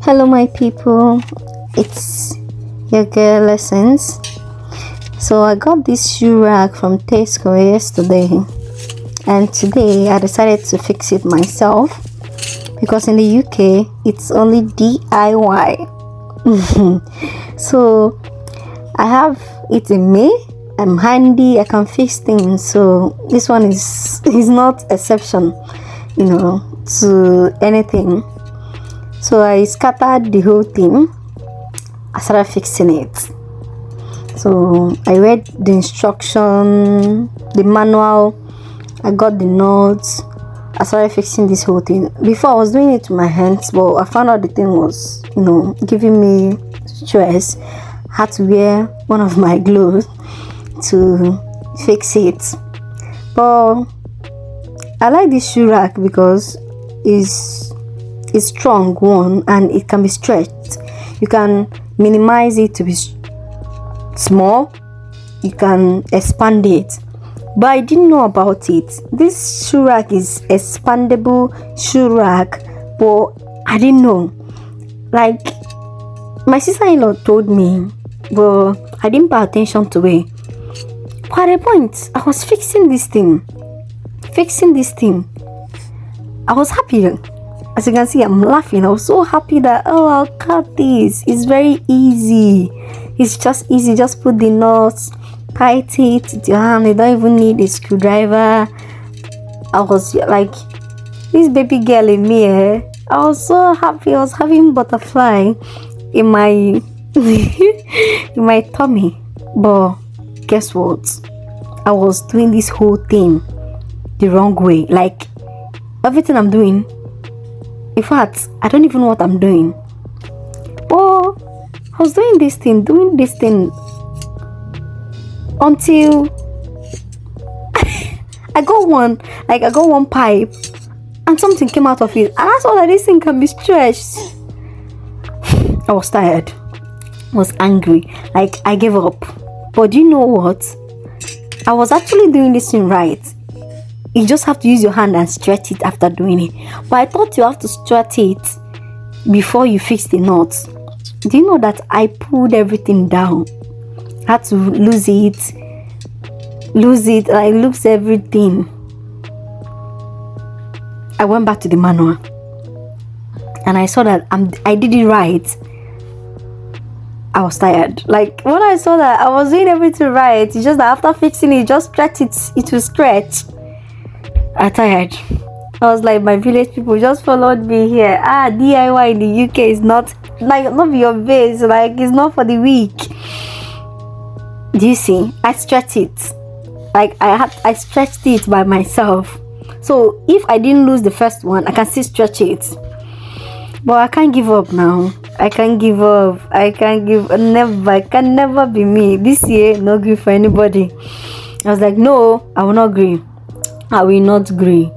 Hello, my people. It's your girl Essence. So I got this shoe rack from Tesco yesterday, and today I decided to fix it myself because in the UK it's only DIY. So I have it in me. I'm handy. I can fix things. So this one is not exception, to anything. So I scattered the whole thing. I started fixing it. So I read the instruction, the manual. I got the notes. I started fixing this whole thing. Before I was doing it with my hands, but I found out the thing was, giving me stress. I had to wear one of my gloves to fix it. But I like this shoe rack because it's strong one, and it can be stretched. You can minimize it to be small. You can expand it. But I didn't know about it. This shoe rack is expandable shoe rack, but I didn't know. Like, my sister-in-law told me, but I didn't pay attention to it. But at a point, I was fixing this thing. I was happy. As you can see, I'm laughing. I was so happy that, I'll cut this. It's very easy. It's just easy. Just put the knots, tight it with your hand. You don't even need a screwdriver. I was like, this baby girl in me, I was so happy. I was having butterfly in my in my tummy. But guess what? I was doing this whole thing the wrong way. Like, everything I'm doing, in fact, I don't even know what I'm doing. Oh, I was doing this thing until I got one pipe and something came out of it, and I saw that this thing can be stretched. I was tired. I was angry. Like, I gave up. But do you know what? I was actually doing this thing right. You just have to use your hand and stretch it after doing it. But I thought you have to stretch it before you fix the knots. Do you know that I pulled everything down? I had to lose it. I lose everything. I went back to the manual and I saw that I did it right. I was tired. Like, when I saw that I was doing everything right, it's just that after fixing it, just stretch it will stretch. I tired. I was like, my village people just followed me here. DIY in the UK is not your base. Like, it's not for the weak. Do you see? I stretched it. Like, I stretched it by myself. So if I didn't lose the first one, I can still stretch it. But I can't give up now. I can't give up. I can never be me. This year, no grief for anybody. I was like, no, I will not agree. I will not agree.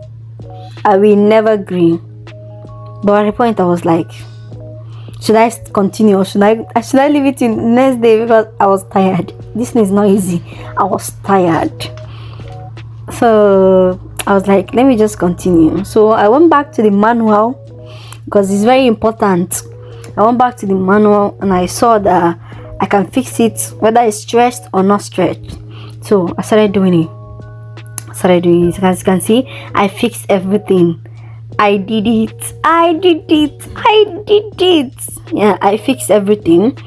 I will never agree. But at the point I was like, should I continue or should I leave it till next day, because I was tired. This thing is not easy. I was tired. So I was like, let me just continue. So I went back to the manual because it's very important. I went back to the manual and I saw that I can fix it whether it's stretched or not stretched. So I started doing it. As you can see, I fixed everything. I did it. Yeah, I fixed everything,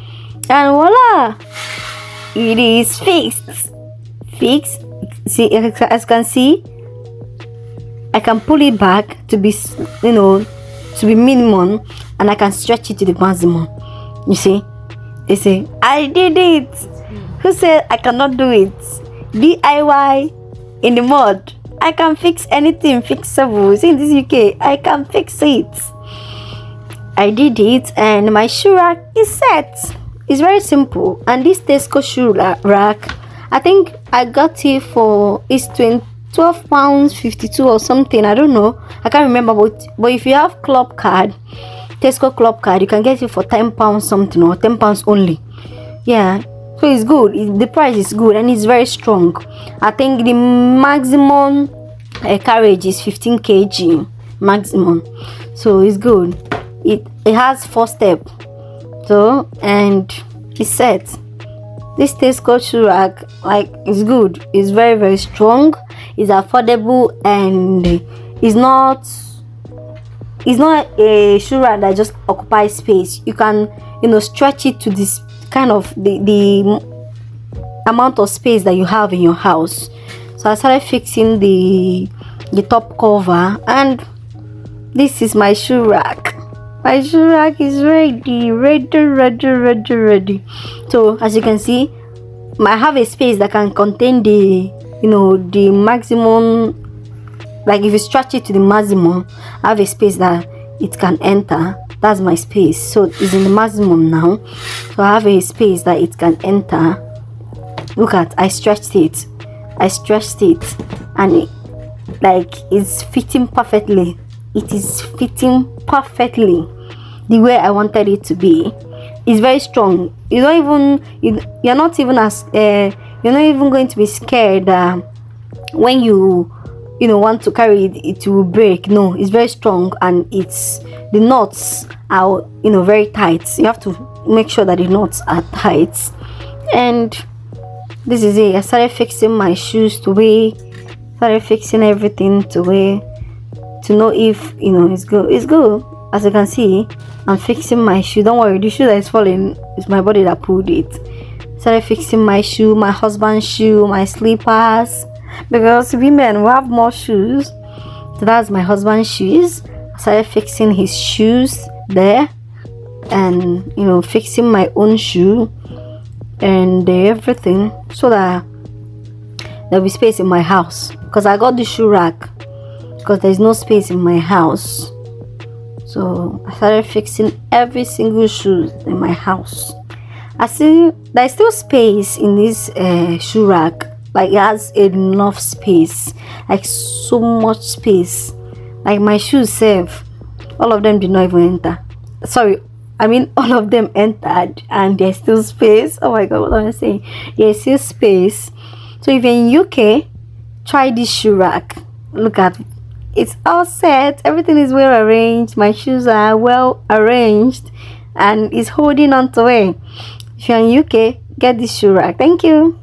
and voila, it is fixed. See, as you can see, I can pull it back to be minimum, and I can stretch it to the maximum. You see, I did it. Who said I cannot do it? DIY in the mud. I can fix anything fixable. See, in this UK, I can fix it. I did it, and my shoe rack is set. It's very simple. And this Tesco shoe rack, I think I got it for £12.52 or something. I don't know. I can't remember. But if you have club card, Tesco club card, you can get it for £10 something, or £10 only. Yeah. So it's good. The price is good, and it's very strong. I think the maximum carriage is 15 kg maximum. So it's good. it has 4 steps. So, and it's set. This Tesco shoe rack, like, it's good. It's very, very strong. It's affordable, and it's not a shoe rack that just occupies space. You can, stretch it to this kind of the amount of space that you have in your house. So I started fixing the top cover, and this is my shoe rack. My shoe rack is ready. So as you can see, I have a space that can contain the maximum. Like, if you stretch it to the maximum, I have a space that it can enter. That's my space. So it's in the maximum now. So I have a space that it can enter. Look at, I stretched it, and it's fitting perfectly. It is fitting perfectly the way I wanted it to be. It's very strong. You're not even going to be scared that when you want to carry it, it will break. No, it's very strong, and the knots are very tight. You have to make sure that the knots are tight. And this is it. I started fixing my shoes to weigh, started fixing everything to weigh, to know if it's good. It's good. As you can see, I'm fixing my shoe. Don't worry, the shoe that is falling is my body that pulled it. Started fixing my shoe, my husband's shoe, my slippers, because women will have more shoes. So that's my husband's shoes. I started fixing his shoes there, and fixing my own shoe and everything, so that there'll be space in my house, because I got the shoe rack because there's no space in my house. So I started fixing every single shoe in my house. I see there's still space in this shoe rack. Like, it has enough space, like so much space. Like, my shoes save, all of them did not even enter. Sorry, I mean, all of them entered, and there's still space. Oh my god, what am I saying? There's still space. So if you're in UK, try this shoe rack. Look at, it's all set. Everything is well arranged. My shoes are well arranged, and it's holding on to it. If you're in UK, get this shoe rack. Thank you.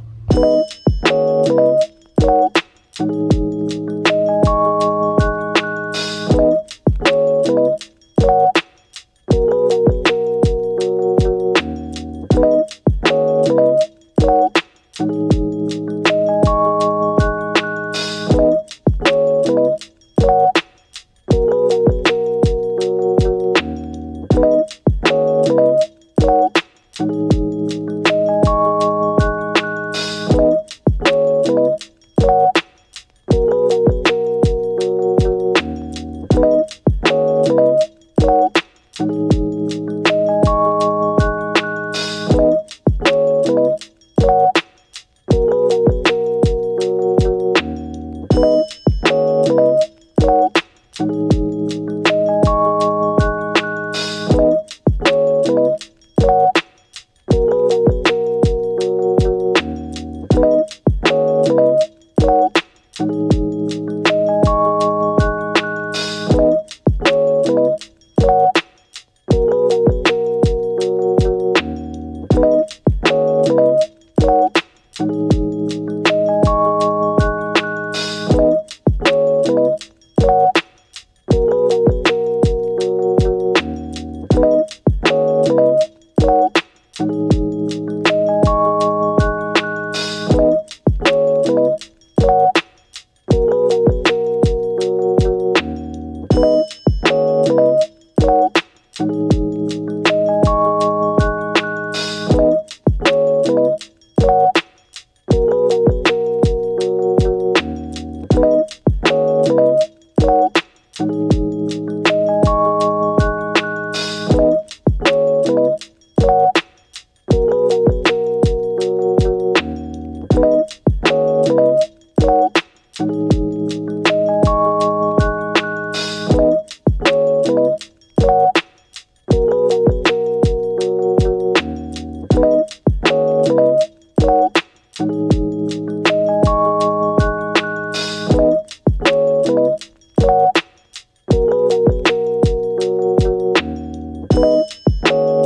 you.